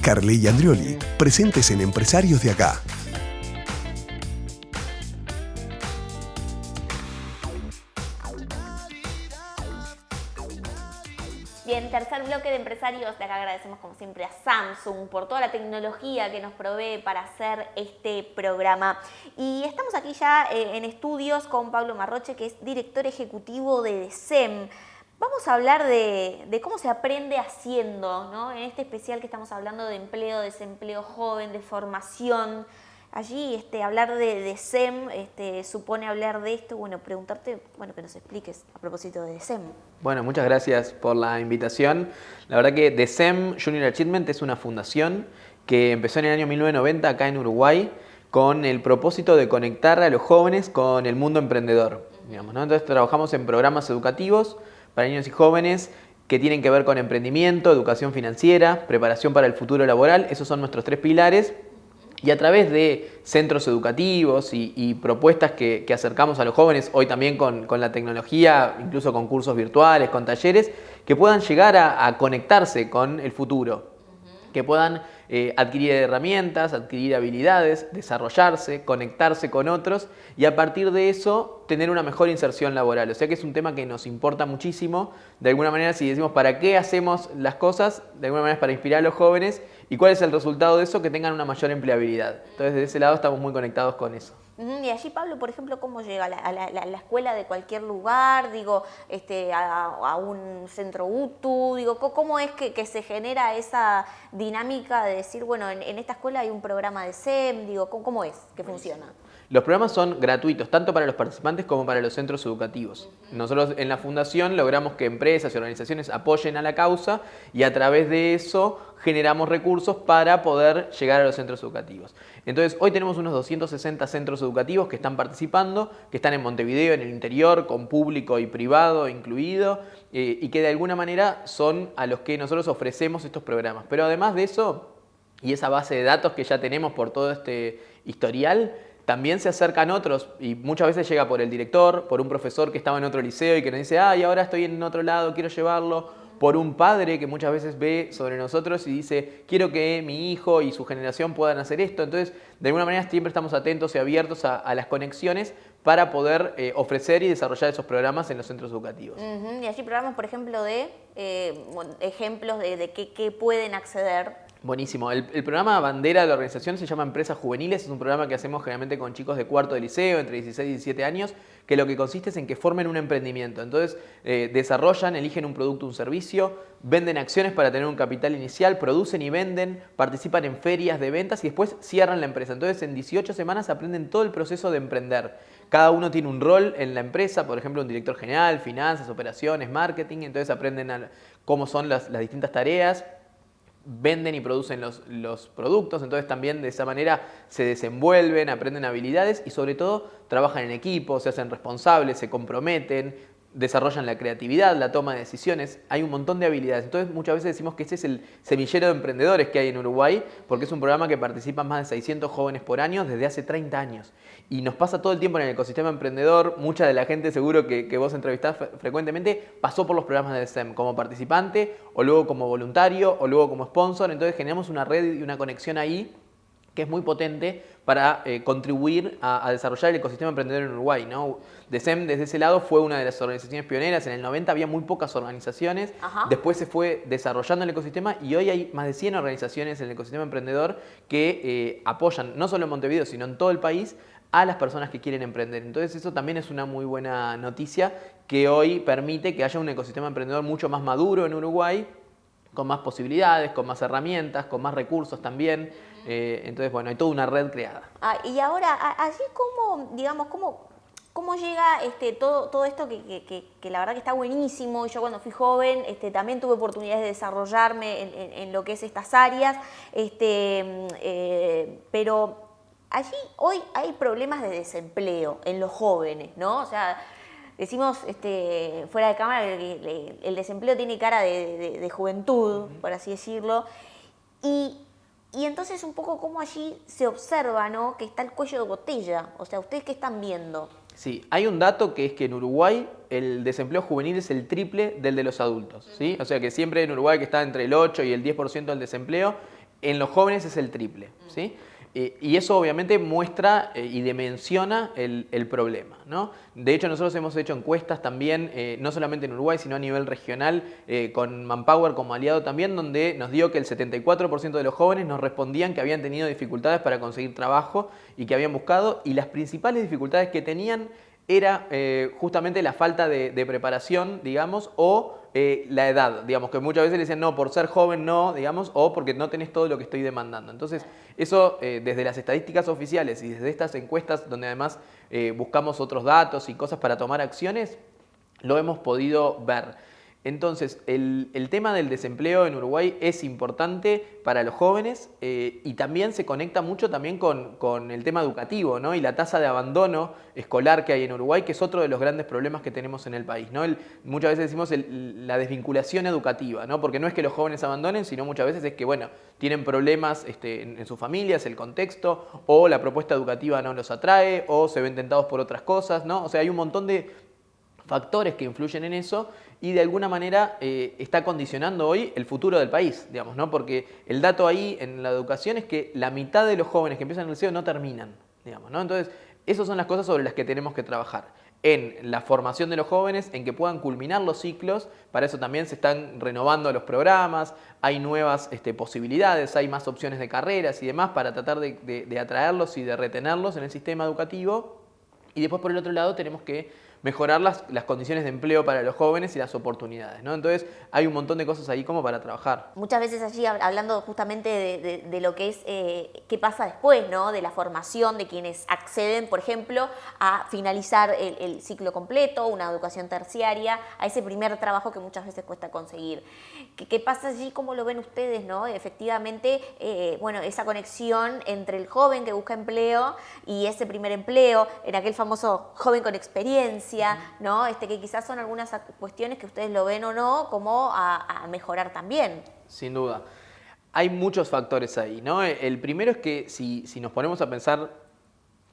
Carly y Andrioli, presentes en Empresarios de Acá. Bien, tercer bloque de Empresarios de Acá. Agradecemos como siempre a Samsung por toda la tecnología que nos provee para hacer este programa. Y estamos aquí ya en estudios con Pablo Marroche, que es director ejecutivo de DECEM. Vamos a hablar de cómo se aprende haciendo, ¿no? En este especial que estamos hablando de empleo, desempleo joven, de formación. Allí hablar de DECEM supone hablar de esto, preguntarte, que nos expliques a propósito de DECEM. Bueno, muchas gracias por la invitación. La verdad que DECEM Junior Achievement es una fundación que empezó en el año 1990 acá en Uruguay con el propósito de conectar a los jóvenes con el mundo emprendedor, digamos, ¿no? Entonces trabajamos en programas educativos para niños y jóvenes que tienen que ver con emprendimiento, educación financiera, preparación para el futuro laboral. Esos son nuestros 3 pilares. Y a través de centros educativos y propuestas que acercamos a los jóvenes, hoy también con la tecnología, incluso con cursos virtuales, con talleres, que puedan llegar a conectarse con el futuro, que puedan adquirir herramientas, adquirir habilidades, desarrollarse, conectarse con otros y a partir de eso tener una mejor inserción laboral. O sea que es un tema que nos importa muchísimo. De alguna manera, si decimos para qué hacemos las cosas, de alguna manera es para inspirar a los jóvenes. ¿Y cuál es el resultado de eso? Que tengan una mayor empleabilidad. Entonces, de ese lado estamos muy conectados con eso. Y allí, Pablo, por ejemplo, ¿cómo llega a la escuela de cualquier lugar? Digo, a un centro UTU. Digo, ¿cómo es que se genera esa dinámica de decir, bueno, en esta escuela hay un programa de SEM? Digo, ¿cómo es que funciona? Los programas son gratuitos, tanto para los participantes como para los centros educativos. Nosotros en la fundación logramos que empresas y organizaciones apoyen a la causa y a través de eso generamos recursos para poder llegar a los centros educativos. Entonces, hoy tenemos unos 260 centros educativos que están participando, que están en Montevideo, en el interior, con público y privado incluido, y que de alguna manera son a los que nosotros ofrecemos estos programas. Pero además de eso, y esa base de datos que ya tenemos por todo este historial, también se acercan otros y muchas veces llega por el director, por un profesor que estaba en otro liceo y que nos dice, y ahora estoy en otro lado, quiero llevarlo. Por un padre que muchas veces ve sobre nosotros y dice, quiero que mi hijo y su generación puedan hacer esto. Entonces, de alguna manera siempre estamos atentos y abiertos a las conexiones para poder ofrecer y desarrollar esos programas en los centros educativos. Y allí programas, por ejemplo, ejemplos de qué pueden acceder. Buenísimo. El programa bandera de la organización se llama Empresas Juveniles. Es un programa que hacemos generalmente con chicos de cuarto de liceo, entre 16 y 17 años, que lo que consiste es en que formen un emprendimiento. Entonces, desarrollan, eligen un producto o un servicio, venden acciones para tener un capital inicial, producen y venden, participan en ferias de ventas y después cierran la empresa. Entonces, en 18 semanas aprenden todo el proceso de emprender. Cada uno tiene un rol en la empresa, por ejemplo, un director general, finanzas, operaciones, marketing. Entonces, aprenden cómo son las distintas tareas. Venden y producen los productos, entonces también de esa manera se desenvuelven, aprenden habilidades y sobre todo trabajan en equipo, se hacen responsables, se comprometen, desarrollan la creatividad, la toma de decisiones. Hay un montón de habilidades. Entonces muchas veces decimos que ese es el semillero de emprendedores que hay en Uruguay, porque es un programa que participan más de 600 jóvenes por año desde hace 30 años. Y nos pasa todo el tiempo en el ecosistema emprendedor. Mucha de la gente seguro que vos entrevistás frecuentemente pasó por los programas de DECEM como participante, o luego como voluntario, o luego como sponsor. Entonces generamos una red y una conexión ahí que es muy potente para contribuir a desarrollar el ecosistema emprendedor en Uruguay, ¿no? DECEM desde ese lado fue una de las organizaciones pioneras. En el 90 había muy pocas organizaciones, después se fue desarrollando el ecosistema y hoy hay más de 100 organizaciones en el ecosistema emprendedor que apoyan, no solo en Montevideo, sino en todo el país, a las personas que quieren emprender. Entonces eso también es una muy buena noticia que hoy permite que haya un ecosistema emprendedor mucho más maduro en Uruguay, con más posibilidades, con más herramientas, con más recursos también. Entonces, bueno, hay toda una red creada. Y ahora, allí ¿cómo llega todo esto que la verdad que está buenísimo? Yo cuando fui joven también tuve oportunidades de desarrollarme en lo que es estas áreas, pero allí hoy hay problemas de desempleo en los jóvenes, ¿no? O sea, decimos fuera de cámara que el desempleo tiene cara de juventud, por así decirlo, y entonces un poco cómo allí se observa, ¿no?, que está el cuello de botella. O sea, ¿ustedes qué están viendo? Sí, hay un dato que es que en Uruguay el desempleo juvenil es el triple del de los adultos, ¿sí? O sea que siempre en Uruguay, que está entre el 8 y el 10% del desempleo, En los jóvenes es el triple, ¿sí? Y eso obviamente muestra y dimensiona el problema, ¿no? De hecho, nosotros hemos hecho encuestas también, no solamente en Uruguay, sino a nivel regional, con Manpower como aliado también, donde nos dio que el 74% de los jóvenes nos respondían que habían tenido dificultades para conseguir trabajo y que habían buscado, y las principales dificultades que tenían era justamente la falta de preparación, digamos, o la edad, digamos, que muchas veces le decían, no, por ser joven no, digamos, o porque no tenés todo lo que estoy demandando. Entonces, eso desde las estadísticas oficiales y desde estas encuestas, donde además buscamos otros datos y cosas para tomar acciones, lo hemos podido ver. Entonces, el tema del desempleo en Uruguay es importante para los jóvenes y también se conecta mucho también con el tema educativo, ¿no? Y la tasa de abandono escolar que hay en Uruguay, que es otro de los grandes problemas que tenemos en el país, ¿no? Muchas veces decimos la desvinculación educativa, ¿no? Porque no es que los jóvenes abandonen, sino muchas veces es que, bueno, tienen problemas en sus familias, el contexto, o la propuesta educativa no los atrae, o se ven tentados por otras cosas, ¿no? O sea, hay un montón de factores que influyen en eso y de alguna manera está condicionando hoy el futuro del país, digamos, ¿no? Porque el dato ahí en la educación es que la mitad de los jóvenes que empiezan el liceo no terminan, digamos, ¿no? Entonces, esas son las cosas sobre las que tenemos que trabajar. En la formación de los jóvenes, en que puedan culminar los ciclos, para eso también se están renovando los programas, hay nuevas posibilidades, hay más opciones de carreras y demás para tratar de atraerlos y de retenerlos en el sistema educativo. Y después, por el otro lado, tenemos que mejorar las condiciones de empleo para los jóvenes y las oportunidades, ¿no? Entonces hay un montón de cosas ahí como para trabajar. Muchas veces allí hablando justamente de lo que es qué pasa después, ¿no? De la formación de quienes acceden, por ejemplo, a finalizar el ciclo completo, una educación terciaria, a ese primer trabajo que muchas veces cuesta conseguir. ¿Qué pasa allí? ¿Cómo lo ven ustedes, no? Efectivamente, bueno, esa conexión entre el joven que busca empleo y ese primer empleo, en aquel famoso joven con experiencia, ¿no? Que quizás son algunas cuestiones que ustedes lo ven o no, como a mejorar también. Sin duda. Hay muchos factores ahí, ¿no? El primero es que si nos ponemos a pensar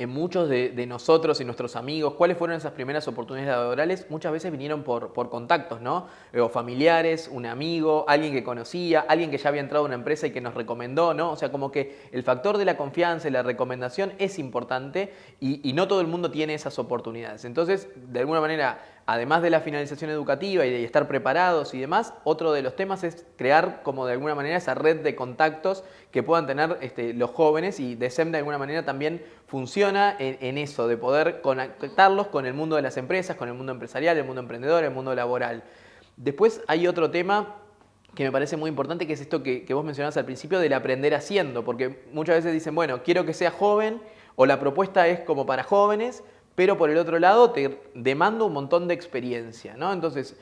en muchos de nosotros y nuestros amigos, cuáles fueron esas primeras oportunidades laborales, muchas veces vinieron por contactos, ¿no? O familiares, un amigo, alguien que conocía, alguien que ya había entrado a una empresa y que nos recomendó, ¿no? O sea, como que el factor de la confianza y la recomendación es importante y no todo el mundo tiene esas oportunidades. Entonces, de alguna manera, además de la finalización educativa y de estar preparados y demás, otro de los temas es crear como de alguna manera esa red de contactos que puedan tener los jóvenes, y DECEM de alguna manera también funciona en eso, de poder conectarlos con el mundo de las empresas, con el mundo empresarial, el mundo emprendedor, el mundo laboral. Después hay otro tema que me parece muy importante, que es esto que vos mencionabas al principio del aprender haciendo, porque muchas veces dicen, bueno, quiero que sea joven, o la propuesta es como para jóvenes, pero por el otro lado te demanda un montón de experiencia, ¿no? Entonces,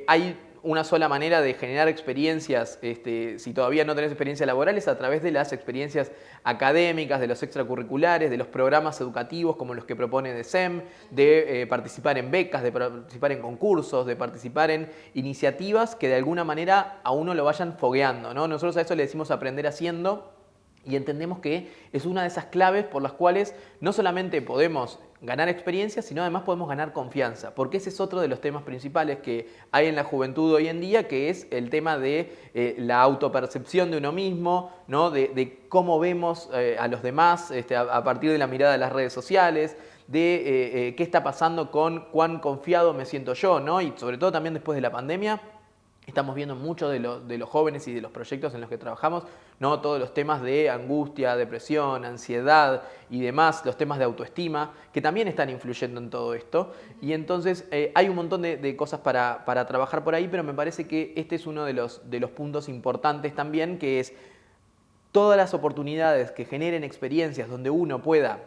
hay una sola manera de generar experiencias, si todavía no tenés experiencia laboral, es a través de las experiencias académicas, de los extracurriculares, de los programas educativos como los que propone DECEM, de participar en becas, de participar en concursos, de participar en iniciativas que de alguna manera a uno lo vayan fogueando, ¿no? Nosotros a eso le decimos aprender haciendo, y entendemos que es una de esas claves por las cuales no solamente podemos ganar experiencia, sino además podemos ganar confianza, porque ese es otro de los temas principales que hay en la juventud hoy en día, que es el tema de la autopercepción de uno mismo, ¿no? De cómo vemos a los demás a partir de la mirada de las redes sociales, de qué está pasando con cuán confiado me siento yo, ¿no? Y sobre todo también después de la pandemia, estamos viendo mucho de los jóvenes y de los proyectos en los que trabajamos, ¿no? Todos los temas de angustia, depresión, ansiedad y demás, los temas de autoestima, que también están influyendo en todo esto. Y entonces hay un montón de cosas para trabajar por ahí, pero me parece que este es uno de los puntos importantes también, que es todas las oportunidades que generen experiencias donde uno pueda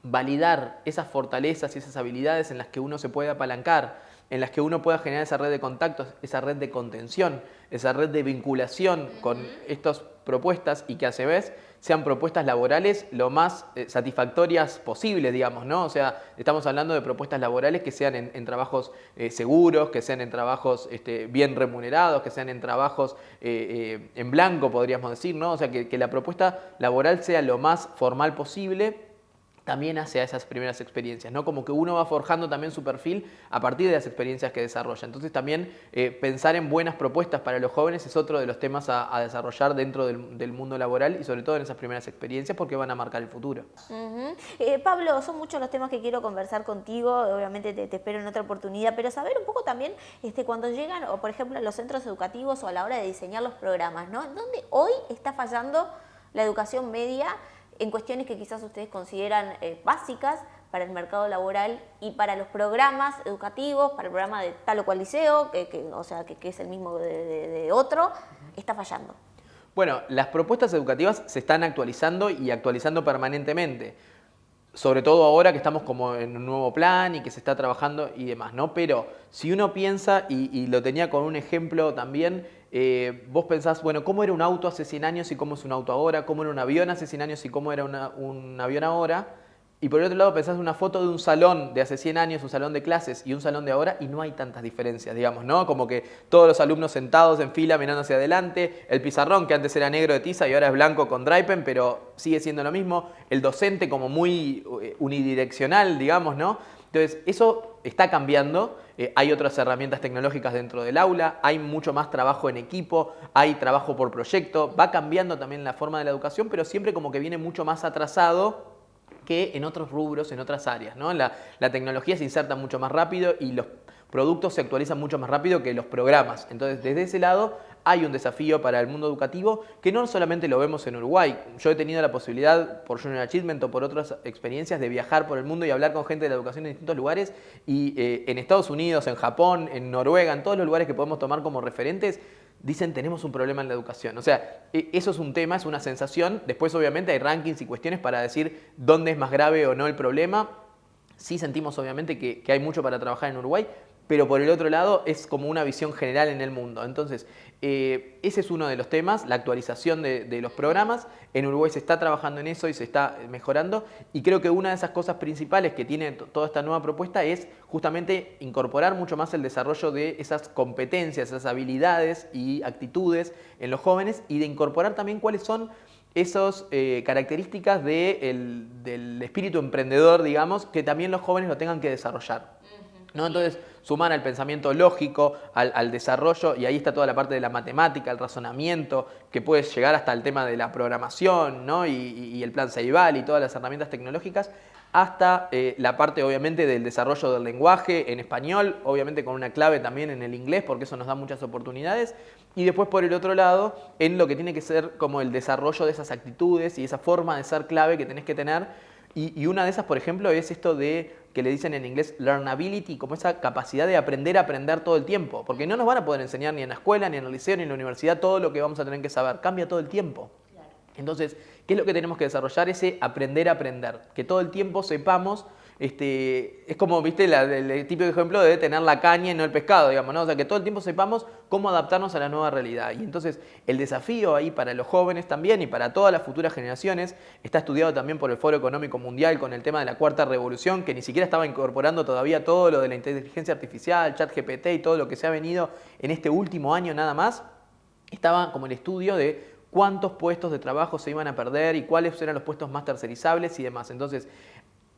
validar esas fortalezas y esas habilidades en las que uno se puede apalancar, en las que uno pueda generar esa red de contactos, esa red de contención, esa red de vinculación con estas propuestas, y que a su vez sean propuestas laborales lo más satisfactorias posibles, digamos, ¿no? O sea, estamos hablando de propuestas laborales que sean en trabajos seguros, que sean en trabajos bien remunerados, que sean en trabajos en blanco, podríamos decir, ¿no? O sea, que la propuesta laboral sea lo más formal posible, también hacia esas primeras experiencias, ¿no? Como que uno va forjando también su perfil a partir de las experiencias que desarrolla. Entonces también pensar en buenas propuestas para los jóvenes es otro de los temas a desarrollar dentro del mundo laboral y sobre todo en esas primeras experiencias porque van a marcar el futuro. Pablo, son muchos los temas que quiero conversar contigo, obviamente te espero en otra oportunidad, pero saber un poco también cuando llegan, o por ejemplo, a los centros educativos o a la hora de diseñar los programas, ¿no? ¿Dónde hoy está fallando la educación media en cuestiones que quizás ustedes consideran básicas para el mercado laboral y para los programas educativos, para el programa de tal o cual liceo, que es el mismo de otro, está fallando? Bueno, las propuestas educativas se están actualizando y actualizando permanentemente. Sobre todo ahora que estamos como en un nuevo plan y que se está trabajando y demás, ¿no? Pero si uno piensa, y lo tenía con un ejemplo también, vos pensás, bueno, ¿cómo era un auto hace 100 años y cómo es un auto ahora? ¿Cómo era un avión hace 100 años y cómo era un avión ahora? Y por el otro lado pensás una foto de un salón de hace 100 años, un salón de clases y un salón de ahora y no hay tantas diferencias, digamos, ¿no? Como que todos los alumnos sentados en fila mirando hacia adelante, el pizarrón que antes era negro de tiza y ahora es blanco con dry pen, pero sigue siendo lo mismo, el docente como muy unidireccional, digamos, ¿no? Entonces, eso está cambiando, hay otras herramientas tecnológicas dentro del aula, hay mucho más trabajo en equipo, hay trabajo por proyecto, va cambiando también la forma de la educación, pero siempre como que viene mucho más atrasado que en otros rubros, en otras áreas, ¿no? La tecnología se inserta mucho más rápido y los productos se actualizan mucho más rápido que los programas. Entonces, desde ese lado hay un desafío para el mundo educativo que no solamente lo vemos en Uruguay. Yo he tenido la posibilidad, por Junior Achievement o por otras experiencias, de viajar por el mundo y hablar con gente de la educación en distintos lugares. Y en Estados Unidos, en Japón, en Noruega, en todos los lugares que podemos tomar como referentes, dicen tenemos un problema en la educación. O sea, eso es un tema, es una sensación. Después obviamente hay rankings y cuestiones para decir dónde es más grave o no el problema. Sí sentimos obviamente que hay mucho para trabajar en Uruguay, pero por el otro lado es como una visión general en el mundo. Entonces, ese es uno de los temas, la actualización de los programas. En Uruguay se está trabajando en eso y se está mejorando. Y creo que una de esas cosas principales que tiene toda esta nueva propuesta es justamente incorporar mucho más el desarrollo de esas competencias, esas habilidades y actitudes en los jóvenes y de incorporar también cuáles son esas características del espíritu emprendedor, digamos, que también los jóvenes lo tengan que desarrollar, ¿no? Entonces, sumar al pensamiento lógico, al desarrollo, y ahí está toda la parte de la matemática, el razonamiento, que puede llegar hasta el tema de la programación, ¿no? y el plan Ceibal y todas las herramientas tecnológicas, hasta la parte obviamente del desarrollo del lenguaje en español, obviamente con una clave también en el inglés, porque eso nos da muchas oportunidades, y después por el otro lado, en lo que tiene que ser como el desarrollo de esas actitudes y esa forma de ser clave que tenés que tener. Y una de esas, por ejemplo, es esto de que le dicen en inglés learnability, como esa capacidad de aprender a aprender todo el tiempo. Porque no nos van a poder enseñar ni en la escuela, ni en el liceo, ni en la universidad todo lo que vamos a tener que saber. Cambia todo el tiempo. Claro. Entonces, ¿qué es lo que tenemos que desarrollar? Ese aprender a aprender. Que todo el tiempo sepamos. Es como, viste, el típico ejemplo de tener la caña y no el pescado, digamos, ¿no? O sea, que todo el tiempo sepamos cómo adaptarnos a la nueva realidad. Y entonces el desafío ahí para los jóvenes también y para todas las futuras generaciones está estudiado también por el Foro Económico Mundial con el tema de la cuarta revolución, que ni siquiera estaba incorporando todavía todo lo de la inteligencia artificial, ChatGPT y todo lo que se ha venido en este último año nada más. Estaba como el estudio de cuántos puestos de trabajo se iban a perder y cuáles eran los puestos más tercerizables y demás. Entonces,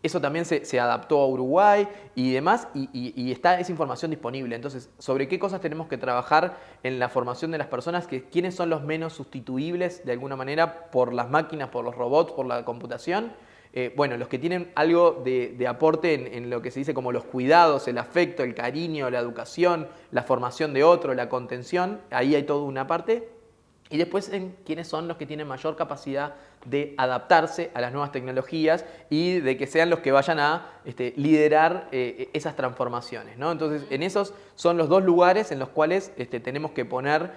eso también se adaptó a Uruguay y demás, y está esa información disponible. Entonces, ¿sobre qué cosas tenemos que trabajar en la formación de las personas? ¿Quiénes son los menos sustituibles de alguna manera por las máquinas, por los robots, por la computación? Bueno, los que tienen algo de aporte en lo que se dice como los cuidados, el afecto, el cariño, la educación, la formación de otro, la contención, ahí hay toda una parte. Y después en quiénes son los que tienen mayor capacidad de adaptarse a las nuevas tecnologías y de que sean los que vayan a liderar esas transformaciones, ¿no? Entonces, en esos son los dos lugares en los cuales tenemos que poner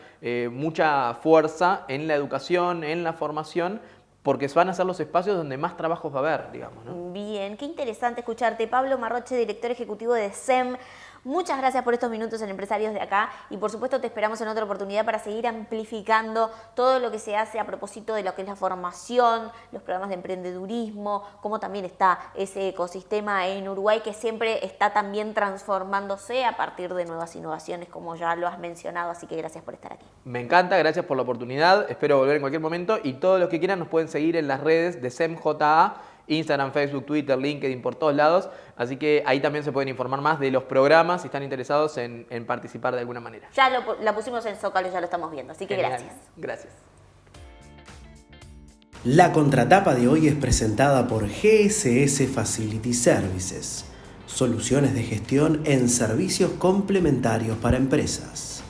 mucha fuerza en la educación, en la formación, porque van a ser los espacios donde más trabajos va a haber, digamos, ¿no? Bien, qué interesante escucharte. Pablo Marroche, director ejecutivo de SEM. Muchas gracias por estos minutos en Empresarios de Acá y por supuesto te esperamos en otra oportunidad para seguir amplificando todo lo que se hace a propósito de lo que es la formación, los programas de emprendedurismo, cómo también está ese ecosistema en Uruguay que siempre está también transformándose a partir de nuevas innovaciones, como ya lo has mencionado, así que gracias por estar aquí. Me encanta, gracias por la oportunidad, espero volver en cualquier momento y todos los que quieran nos pueden seguir en las redes de SEMJA Instagram, Facebook, Twitter, LinkedIn, por todos lados. Así que ahí también se pueden informar más de los programas si están interesados en participar de alguna manera. Ya la pusimos en Zócalo, ya lo estamos viendo, así que Genial. gracias. Gracias. La contratapa de hoy es presentada por GSS Facility Services, soluciones de gestión en servicios complementarios para empresas.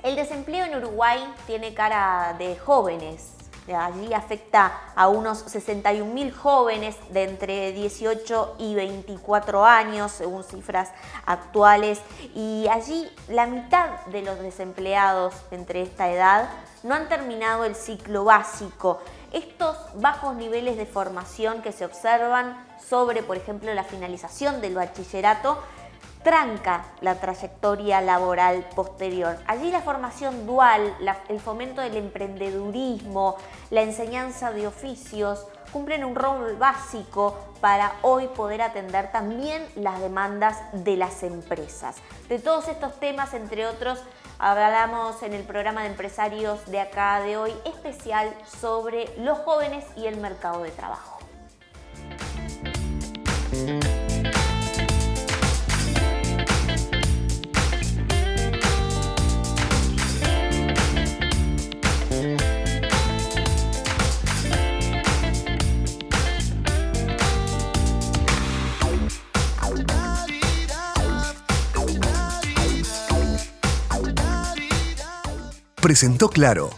El desempleo en Uruguay tiene cara de jóvenes. Allí afecta a unos 61.000 jóvenes de entre 18 y 24 años, según cifras actuales. Y allí la mitad de los desempleados entre esta edad no han terminado el ciclo básico. Estos bajos niveles de formación que se observan sobre, por ejemplo, la finalización del bachillerato, tranca la trayectoria laboral posterior. Allí la formación dual, el fomento del emprendedurismo, la enseñanza de oficios cumplen un rol básico para hoy poder atender también las demandas de las empresas. De todos estos temas, entre otros, hablamos en el programa de empresarios de acá de hoy, especial sobre los jóvenes y el mercado de trabajo. Presentó Claro,